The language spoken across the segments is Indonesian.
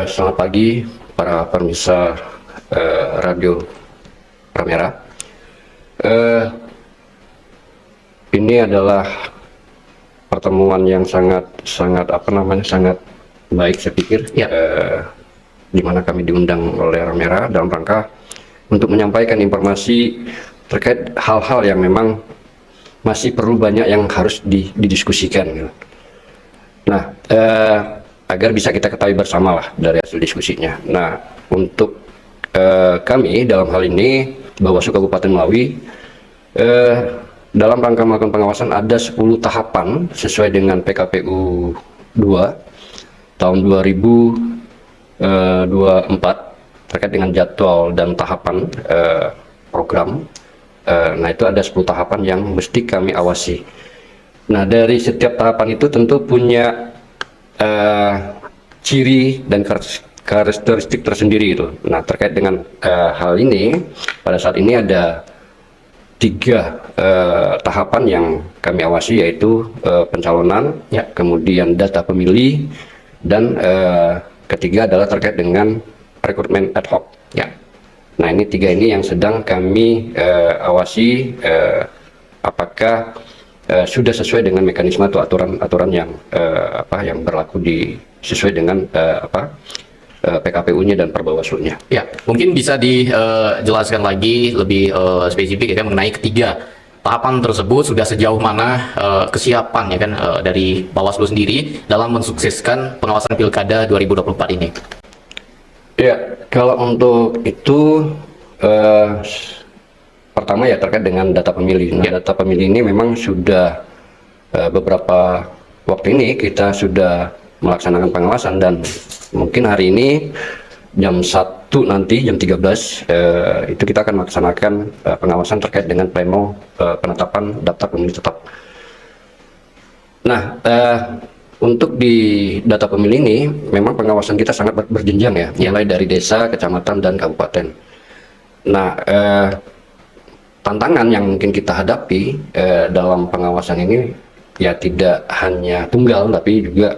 Selamat pagi para pemirsa Radio Pramera. Ini adalah pertemuan yang sangat baik saya pikir, ya. Di mana kami diundang oleh Pramera dalam rangka untuk menyampaikan informasi terkait hal-hal yang memang masih perlu banyak yang harus didiskusikan. Nah, agar bisa kita ketahui bersama lah dari hasil diskusinya. Nah, untuk kami dalam hal ini Bawaslu Kabupaten Melawi dalam rangka melakukan pengawasan ada 10 tahapan sesuai dengan PKPU 2 tahun 2024 terkait dengan jadwal dan tahapan program. Nah, itu ada 10 tahapan yang mesti kami awasi. Nah, dari setiap tahapan itu tentu punya ciri dan karakteristik tersendiri itu. Nah, terkait dengan hal ini, pada saat ini ada 3 tahapan yang kami awasi, yaitu pencalonan, ya, kemudian data pemilih, dan ketiga adalah terkait dengan rekrutmen ad hoc. Ya. Nah, ini 3 ini yang sedang kami awasi apakah sudah sesuai dengan mekanisme atau aturan yang yang berlaku sesuai dengan PKPU-nya dan Perbawaslu-nya. Ya, mungkin bisa dijelaskan lagi lebih spesifik ya kan, mengenai ketiga tahapan tersebut sudah sejauh mana kesiapan ya kan dari Bawaslu sendiri dalam mensukseskan pengawasan Pilkada 2024 ini. Ya, kalau untuk itu pertama ya terkait dengan data pemilih. Nah, ya. Data pemilih ini memang sudah beberapa waktu ini kita sudah melaksanakan pengawasan, dan mungkin hari ini jam 1 nanti jam 13 itu kita akan melaksanakan pengawasan terkait dengan pleno penetapan daftar pemilih tetap. Nah, untuk di data pemilih ini memang pengawasan kita sangat berjenjang ya, mulai dari desa, kecamatan, dan kabupaten. Nah, tantangan yang mungkin kita hadapi dalam pengawasan ini ya tidak hanya tunggal, tapi juga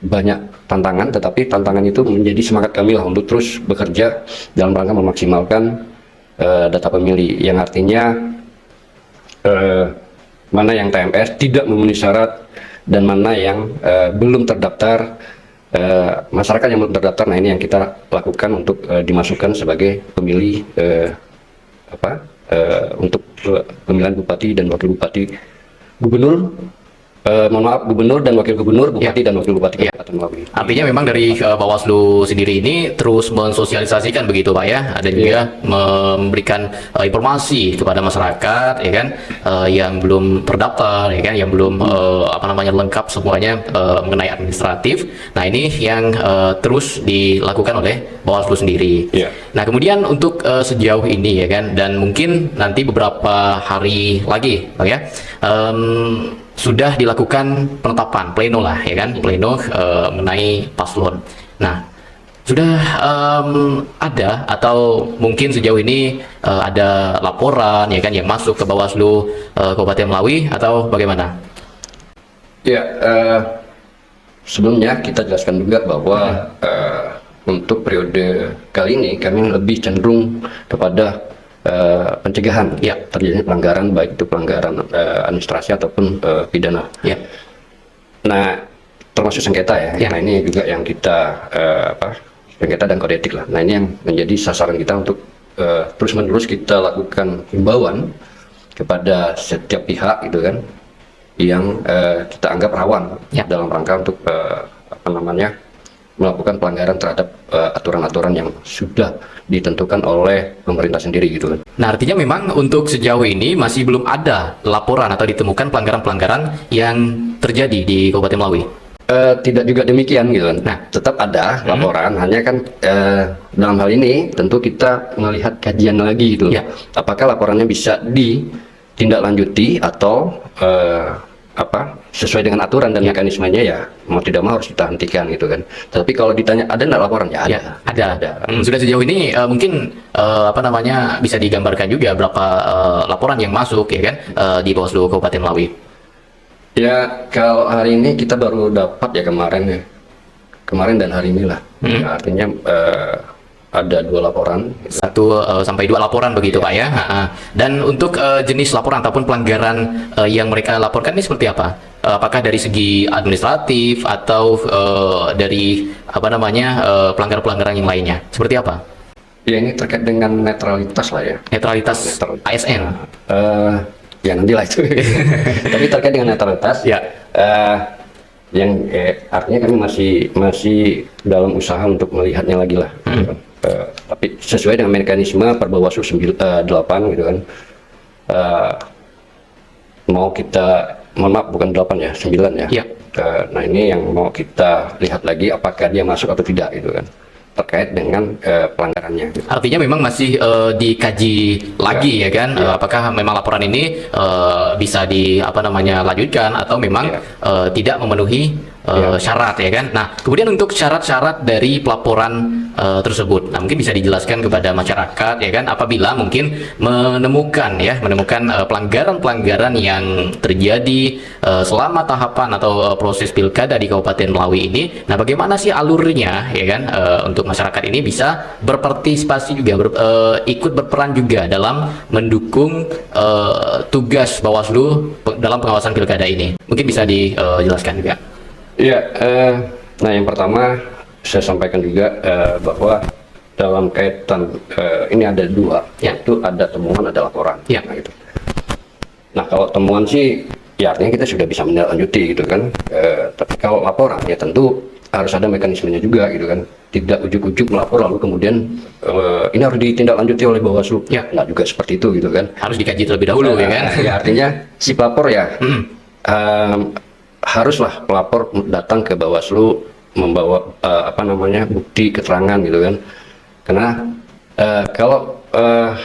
banyak tantangan, tetapi tantangan itu menjadi semangat kami lah untuk terus bekerja dalam rangka memaksimalkan data pemilih, yang artinya mana yang TMS tidak memenuhi syarat dan mana yang belum terdaftar, masyarakat yang belum terdaftar. Nah, ini yang kita lakukan untuk dimasukkan sebagai pemilih untuk pemilihan bupati dan wakil bupati, gubernur, gubernur dan wakil gubernur, bupati dan wakil bupati Kabupaten Melawi. Artinya memang dari Bawaslu sendiri ini terus mensosialisasikan begitu Pak ya, dan juga memberikan informasi kepada masyarakat ya kan, yang belum terdaftar ya kan, yang belum lengkap semuanya mengenai administratif. Nah, ini yang terus dilakukan oleh Bawaslu sendiri. Nah, kemudian untuk sejauh ini ya kan, dan mungkin nanti beberapa hari lagi Pak ya, sudah dilakukan penetapan pleno lah ya kan, pleno mengenai paslon. Nah, sudah ada atau mungkin sejauh ini ada laporan ya kan yang masuk ke Bawaslu Kabupaten Melawi atau bagaimana? Ya, sebelumnya kita jelaskan juga bahwa untuk periode kali ini kami lebih cenderung kepada pencegahan terjadinya pelanggaran, baik itu pelanggaran administrasi ataupun pidana. Nah, termasuk sengketa ya. Nah, ini juga yang kita sengketa dan kode etik lah. Nah, ini yang menjadi sasaran kita untuk terus-menerus kita lakukan himbauan kepada setiap pihak gitu kan, yang kita anggap rawan dalam rangka untuk melakukan pelanggaran terhadap aturan-aturan yang sudah ditentukan oleh pemerintah sendiri gitu kan. Nah, artinya memang untuk sejauh ini masih belum ada laporan atau ditemukan pelanggaran-pelanggaran yang terjadi di Kabupaten Melawi? Tidak juga demikian gitu kan. Nah, tetap ada laporan, hanya kan dalam hal ini tentu kita melihat kajian lagi gitu. Apakah laporannya bisa ditindaklanjuti atau sesuai dengan aturan dan mekanismenya, ya mau tidak mau harus kita hentikan gitu kan. Tapi kalau ditanya ada nggak laporan, ya ada. Ada. Sudah sejauh ini mungkin bisa digambarkan juga berapa laporan yang masuk ya kan di Bawaslu Kabupaten Melawi? Ya, kalau hari ini kita baru dapat ya kemarin ya kemarin dan hari ini lah. Ya, artinya ada 2 laporan. 1 sampai 2 laporan begitu Pak ya. Dan untuk jenis laporan ataupun pelanggaran yang mereka laporkan ini seperti apa? Apakah dari segi administratif atau dari apa namanya pelanggaran-pelanggaran yang lainnya? Seperti apa? Ya, ini terkait dengan netralitas lah ya. Netralitas ASN. Ya nantilah itu. Tapi terkait dengan netralitas, Ya. yang artinya kami masih dalam usaha untuk melihatnya lagi lah. Tapi sesuai dengan mekanisme Perbawaslu 8 gitu kan. Mau kita, mohon maaf bukan 8 ya, 9 ya. Ya. Nah ini yang mau kita lihat lagi apakah dia masuk atau tidak gitu kan. Terkait dengan pelanggarannya. Artinya memang masih dikaji lagi ya kan, apakah memang laporan ini bisa lanjutkan atau memang tidak memenuhi syarat ya kan. Nah, kemudian untuk syarat-syarat dari pelaporan tersebut, nah mungkin bisa dijelaskan kepada masyarakat ya kan, apabila mungkin menemukan pelanggaran-pelanggaran yang terjadi selama tahapan atau proses pilkada di Kabupaten Melawi ini. Nah, bagaimana sih alurnya ya kan untuk masyarakat ini bisa berpartisipasi juga, ikut berperan juga dalam mendukung tugas Bawaslu dalam pengawasan pilkada ini. Mungkin bisa dijelaskan juga. Iya, nah yang pertama saya sampaikan juga bahwa dalam kaitan ini ada 2, yaitu ada temuan, ada laporan. Ya. Nah, gitu. Nah kalau temuan sih, ya artinya kita sudah bisa menindaklanjuti gitu kan. Tapi kalau laporan ya tentu harus ada mekanismenya juga gitu kan. Tidak ujuk-ujuk melapor lalu kemudian ini harus ditindaklanjuti oleh Bawaslu. Ya. Nah juga seperti itu gitu kan. Harus dikaji terlebih dahulu ya kan. Ya artinya si pelapor ya. Haruslah pelapor datang ke Bawaslu membawa bukti keterangan gitu kan. Karena kalau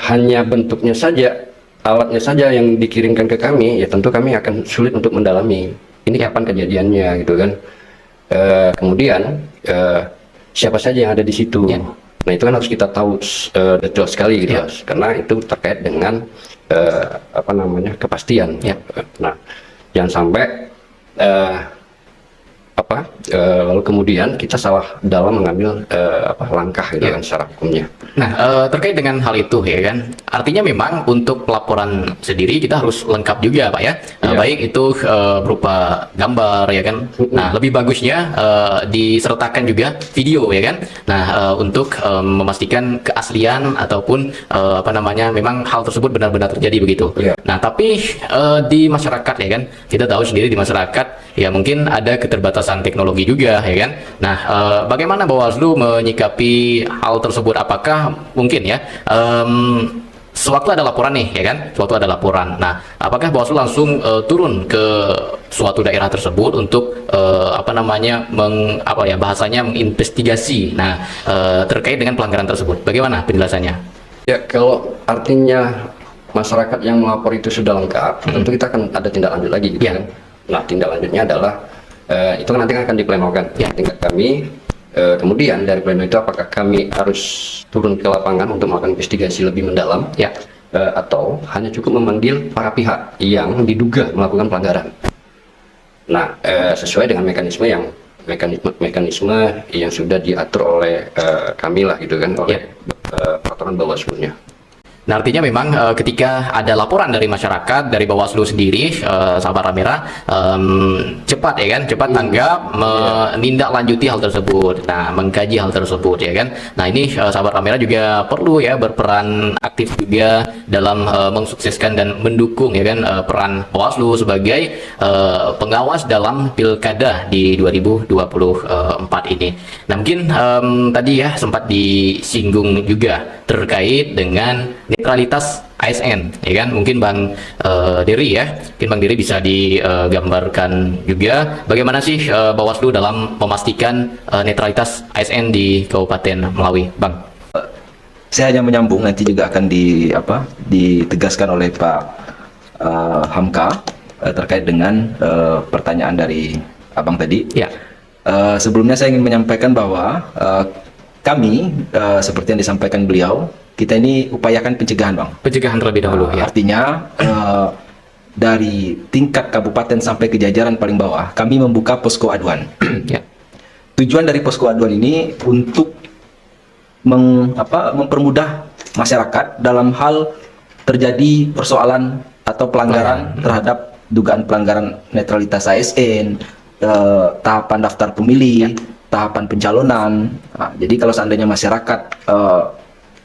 hanya bentuknya saja, alatnya saja yang dikirimkan ke kami, ya tentu kami akan sulit untuk mendalami ini kapan kejadiannya gitu kan. Kemudian siapa saja yang ada di situ. Ya. Nah itu kan harus kita tahu detail sekali gitu, karena itu terkait dengan kepastian. Ya. Nah jangan sampai lalu kemudian kita salah dalam mengambil langkah gitu kan secara hukumnya. Nah, terkait dengan hal itu ya kan, artinya memang untuk pelaporan sendiri kita harus lengkap juga Pak ya. Baik itu berupa gambar ya kan. Nah, lebih bagusnya disertakan juga video ya kan. Nah, untuk memastikan keaslian ataupun memang hal tersebut benar-benar terjadi begitu. Nah, tapi di masyarakat ya kan, kita tahu sendiri di masyarakat ya mungkin ada keterbatasan teknologi juga ya kan. Nah, bagaimana Bawaslu menyikapi hal tersebut? Apakah mungkin ya sewaktu ada laporan nih ya kan, sewaktu ada laporan. Nah, apakah Bawaslu langsung turun ke suatu daerah tersebut untuk bahasanya menginvestigasi. Nah, terkait dengan pelanggaran tersebut, bagaimana penjelasannya? Ya, kalau artinya masyarakat yang melapor itu sudah lengkap, tentu kita akan ada tindak lanjut lagi gitu kan. Nah, tindak lanjutnya adalah itu nanti akan diplenokan tingkat kami. Kemudian dari pleno itu apakah kami harus turun ke lapangan untuk melakukan investigasi lebih mendalam, atau hanya cukup memanggil para pihak yang diduga melakukan pelanggaran. Nah, sesuai dengan mekanisme yang sudah diatur oleh kami lah gitu kan, oleh peraturan Bawaslu-nya. Nah, artinya memang ketika ada laporan dari masyarakat, dari Bawaslu sendiri, sahabat Ramera, cepat ya kan, cepat tanggap, menindaklanjuti hal tersebut, nah mengkaji hal tersebut ya kan. Nah ini sahabat Ramera juga perlu ya berperan aktif juga dalam mensukseskan dan mendukung ya kan peran Bawaslu sebagai pengawas dalam pilkada di 2024 ini. Nah mungkin tadi ya sempat disinggung juga terkait dengan netralitas ASN ya kan. Mungkin Bang Dery ya, mungkin Bang Dery bisa digambarkan juga bagaimana sih Bawaslu dalam memastikan netralitas ASN di Kabupaten Melawi, Bang. Saya hanya menyambung, nanti juga akan ditegaskan oleh Pak Hamka terkait dengan pertanyaan dari Abang tadi. Ya. Sebelumnya saya ingin menyampaikan bahwa kami seperti yang disampaikan beliau, kita ini upayakan pencegahan, Bang. Pencegahan terlebih dahulu ya. Artinya dari tingkat kabupaten sampai ke jajaran paling bawah, kami membuka posko aduan. Ya. tujuan dari posko aduan ini untuk mempermudah masyarakat dalam hal terjadi persoalan atau pelanggaran terhadap dugaan pelanggaran netralitas ASN, tahapan daftar pemilih, tahapan pencalonan. Nah, jadi kalau seandainya masyarakat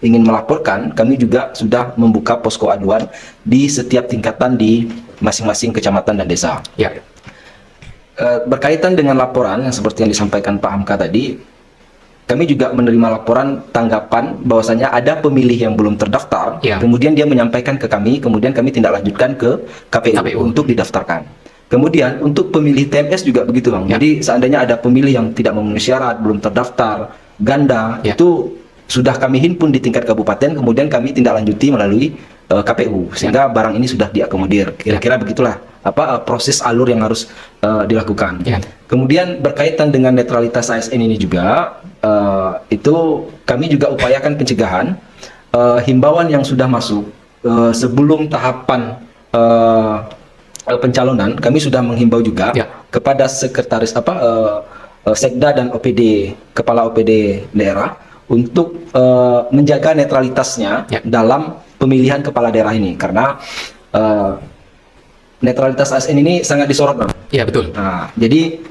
ingin melaporkan, kami juga sudah membuka posko aduan di setiap tingkatan di masing-masing kecamatan dan desa. Ya. Berkaitan dengan laporan yang seperti yang disampaikan Pak Hamka tadi, kami juga menerima laporan tanggapan bahwasanya ada pemilih yang belum terdaftar, Ya. kemudian dia menyampaikan ke kami, kemudian kami tindak lanjutkan ke KPU untuk didaftarkan. Kemudian untuk pemilih TMS juga begitu, Bang. Ya. Jadi seandainya ada pemilih yang tidak memenuhi syarat, belum terdaftar, ganda, Ya. itu sudah kami himpun di tingkat kabupaten, kemudian kami tindak lanjuti melalui KPU, sehingga barang ini sudah diakomodir. Kira-kira begitulah proses alur yang harus dilakukan. Ya. Kemudian berkaitan dengan netralitas ASN ini juga, itu kami juga upayakan pencegahan, himbauan yang sudah masuk sebelum tahapan pencalonan, kami sudah menghimbau juga Ya. kepada sekretaris Sekda dan OPD, kepala OPD daerah untuk menjaga netralitasnya Ya. dalam pemilihan kepala daerah ini, karena netralitas ASN ini sangat disorot, Bang. Ya, betul. Nah, jadi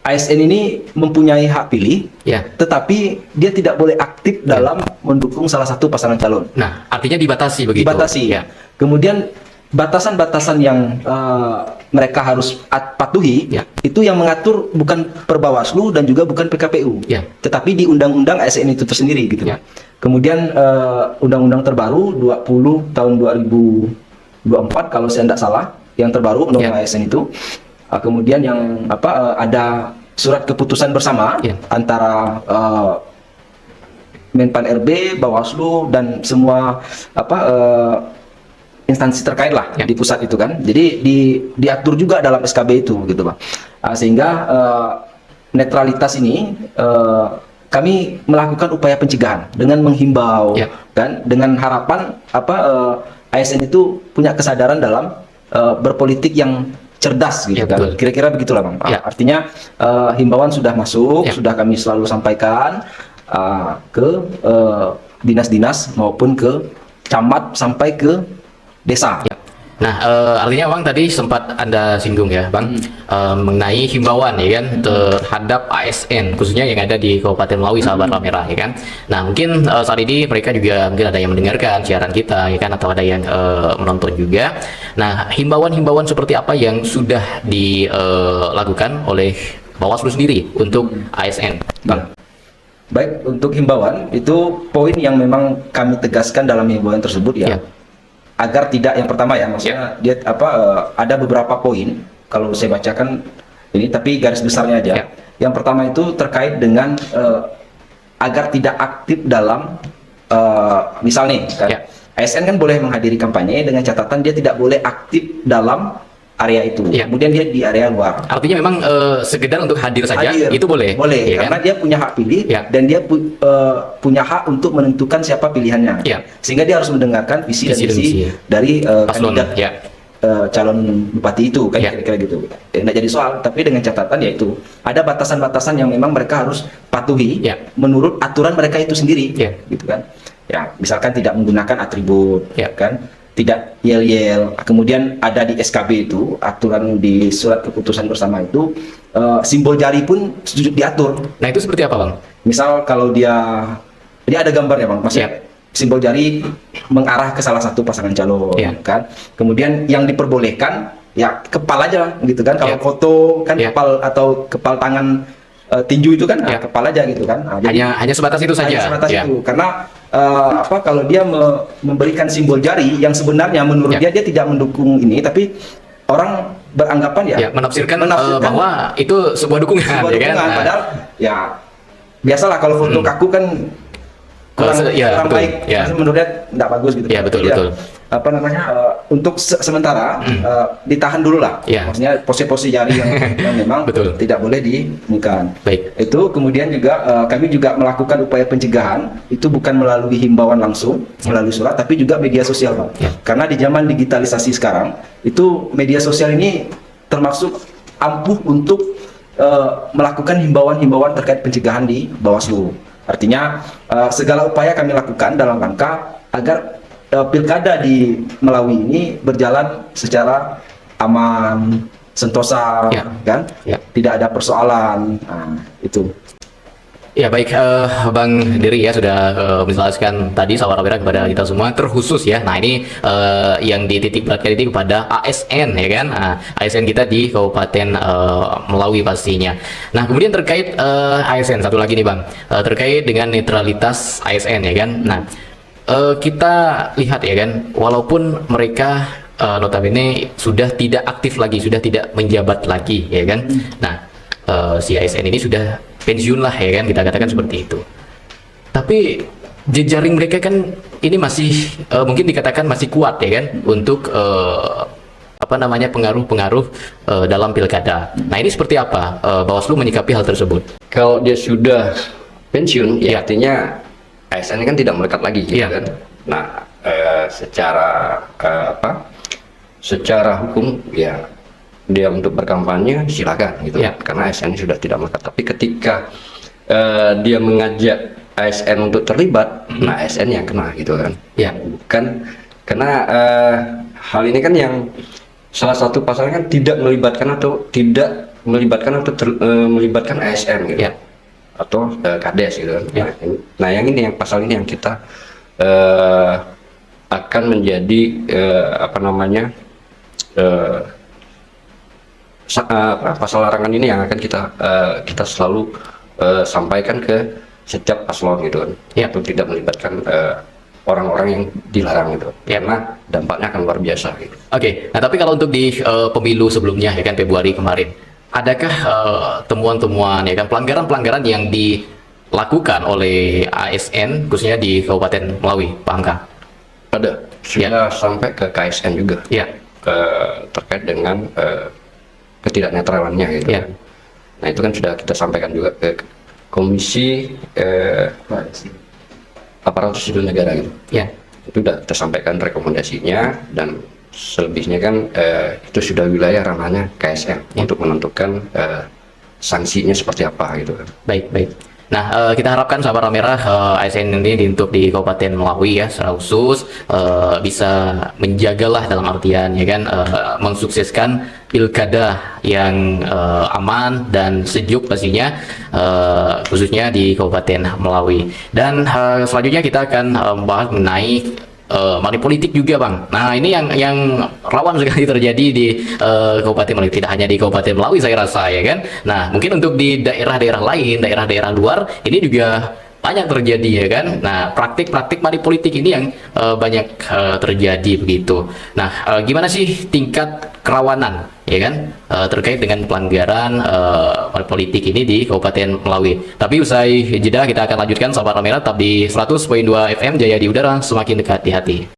ASN ini mempunyai hak pilih, Ya. tetapi dia tidak boleh aktif dalam mendukung salah satu pasangan calon. Nah, artinya dibatasi begitu. Dibatasi. Ya. Kemudian batasan-batasan yang mereka harus patuhi, Ya. itu yang mengatur bukan Perbawaslu dan juga bukan PKPU, Ya. tetapi di Undang-Undang ASN itu tersendiri gitu. Ya. Kemudian Undang-Undang terbaru 20 tahun 2024 kalau saya tidak salah, yang terbaru Undang-Undang ASN itu. Kemudian yang ada surat keputusan bersama Ya. antara Menpan RB, Bawaslu dan semua instansi terkait lah Ya. di pusat itu kan. Jadi diatur juga dalam SKB itu gitu, Bang. Sehingga netralitas ini kami melakukan upaya pencegahan dengan menghimbau, Ya. kan, dengan harapan ASN itu punya kesadaran dalam berpolitik yang cerdas gitu, Ya, kan. betul. Kira-kira begitulah, Bang. Ya. Artinya himbauan sudah masuk, Ya. sudah kami selalu sampaikan ke dinas-dinas maupun ke camat sampai ke desa. Ya. Nah, artinya Bang tadi sempat Anda singgung ya, Bang, mengenai himbauan ya kan terhadap ASN khususnya yang ada di Kabupaten Melawi, sahabat Lamera ya kan. Nah, mungkin saat ini mereka juga mungkin ada yang mendengarkan siaran kita ya kan, atau ada yang menonton juga. Nah, himbauan-himbauan seperti apa yang sudah dilakukan oleh Bawaslu sendiri untuk ASN, Bang? Baik, untuk himbauan itu poin yang memang kami tegaskan dalam himbauan tersebut ya. Ya. Agar tidak, yang pertama ya, maksudnya dia ada beberapa poin kalau saya bacakan ini, tapi garis besarnya aja. Ya. Yang pertama itu terkait dengan agar tidak aktif dalam misal nih kan, Ya. ASN kan boleh menghadiri kampanye dengan catatan dia tidak boleh aktif dalam area itu. Ya. Kemudian dia di area luar. Artinya memang sekedar untuk hadir saja Hadir. itu boleh. Boleh, ya karena kan? dia punya hak pilih Ya. dan dia punya hak untuk menentukan siapa pilihannya. Ya. Sehingga dia harus mendengarkan visi dan Visi dan misi misi. dari Paslon, kandidat ya. calon bupati itu kan, Ya. kira-kira gitu. Tidak jadi soal, tapi dengan catatan yaitu ada batasan-batasan yang memang mereka harus patuhi Ya. menurut aturan mereka itu sendiri, Ya. gitu kan. Ya, misalkan tidak menggunakan atribut, Ya. kan, tidak yel-yel. Kemudian ada di SKB itu aturan di surat keputusan bersama itu simbol jari pun diatur. Nah, itu seperti apa, Bang? Misal kalau dia ada gambarnya, Bang, maksudnya simbol jari mengarah ke salah satu pasangan calon, Ya. kan. Kemudian yang diperbolehkan ya kepal aja gitu kan. Kalau Ya. foto kan Ya. kepal atau kepal tangan tinju itu kan, Ya. kepal aja gitu kan. Nah, Hanya sebatas itu saja. hanya sebatas Ya. itu. Karena kalau dia memberikan simbol jari yang sebenarnya menurut Ya. dia tidak mendukung ini, tapi orang beranggapan Ya, menafsirkan bahwa itu sebuah dukungan, sebuah ya kan? dukungan. Nah, Padahal ya biasalah kalau foto kaku kan kurang, ya, kurang betul. baik. Ya. Menurutnya tidak bagus gitu. Ya, betul, Jadi betul. Untuk sementara ditahan dulu lah. Ya. Maksudnya pose-pose jari yang memang Betul. tidak boleh dimukan. Baik. Itu kemudian juga kami juga melakukan upaya pencegahan itu bukan melalui himbauan langsung melalui surat, tapi juga media sosial, Pak. Ya. Karena di zaman digitalisasi sekarang itu media sosial ini termasuk ampuh untuk melakukan himbauan-himbauan terkait pencegahan di Bawaslu. Artinya segala upaya kami lakukan dalam rangka agar pilkada di Melawi ini berjalan secara aman, sentosa, Ya. kan? Ya. Tidak ada persoalan. Nah, itu. Ya baik, Bang Diri ya sudah menjelaskan tadi sawara-wira kepada kita semua terkhusus ya. Nah ini yang dititik beratkan itu kepada ASN ya kan, ASN kita di Kabupaten Melawi pastinya. Nah kemudian terkait ASN satu lagi nih Bang, terkait dengan netralitas ASN ya kan. Nah kita lihat ya kan, walaupun mereka notabene sudah tidak aktif lagi, sudah tidak menjabat lagi ya kan. Nah si ASN ini sudah pensiun lah ya kan, kita katakan seperti itu. Tapi jejaring mereka kan ini masih mungkin dikatakan masih kuat ya kan untuk apa namanya pengaruh-pengaruh dalam pilkada. Nah ini seperti apa Bawaslu menyikapi hal tersebut? Kalau dia sudah pensiun, Iya. ya artinya ASN kan tidak melekat lagi, gitu Iya. kan. Nah, secara secara hukum ya dia untuk berkampanye silakan gitu, Iya. karena ASN sudah tidak melekat. Tapi ketika dia mengajak ASN untuk terlibat, nah ASN yang kena gitu kan. Ya. Bukan karena hal ini kan yang salah satu pasalnya kan tidak melibatkan atau melibatkan ASN gitu. Ya. Atau kades gitu kan. Ya. Nah, yang ini yang pasal ini yang kita akan menjadi pasal larangan ini yang akan kita selalu sampaikan ke setiap paslon gitu kan. Ya. Untuk tidak melibatkan orang-orang yang dilarang gitu. Ya. Karena dampaknya akan luar biasa gitu. Oke, nah tapi kalau untuk di pemilu sebelumnya ya kan Februari kemarin, adakah temuan-temuan ya kan pelanggaran-pelanggaran yang dilakukan oleh ASN khususnya di Kabupaten Melawi, Pak Angka? Ada sudah sampai ke KSN juga. Ya. Terkait dengan ketidaknetralannya gitu. Ya. kan. Nah itu kan sudah kita sampaikan juga ke Komisi Aparatur Sipil Negara gitu. Ya. Itu sudah kita sampaikan rekomendasinya dan selebihnya kan itu sudah wilayah ranahnya KSN untuk menentukan sanksinya seperti apa gitu kan. Baik, baik. Nah, kita harapkan sahabat Merah ASN ini untuk di Kabupaten Melawi ya secara khusus bisa menjagalah dalam artian ya kan mensukseskan pilkada yang aman dan sejuk pastinya khususnya di Kabupaten Melawi. Dan selanjutnya kita akan membahas mengenai money politik juga Bang. Nah ini yang rawan sekali terjadi di Kabupaten Melawi, tidak hanya di Kabupaten Melawi saya rasa ya kan. Nah mungkin untuk di daerah-daerah lain, daerah-daerah luar ini juga banyak terjadi ya kan. Nah praktik-praktik money politik ini yang banyak terjadi begitu. Nah gimana sih tingkat kerawanan ya kan terkait dengan pelanggaran money politik ini di Kabupaten Melawi. Tapi usai jeda kita akan lanjutkan sahabat Ramera tetap di 100.2 FM Jaya di Udara, semakin dekat di hati.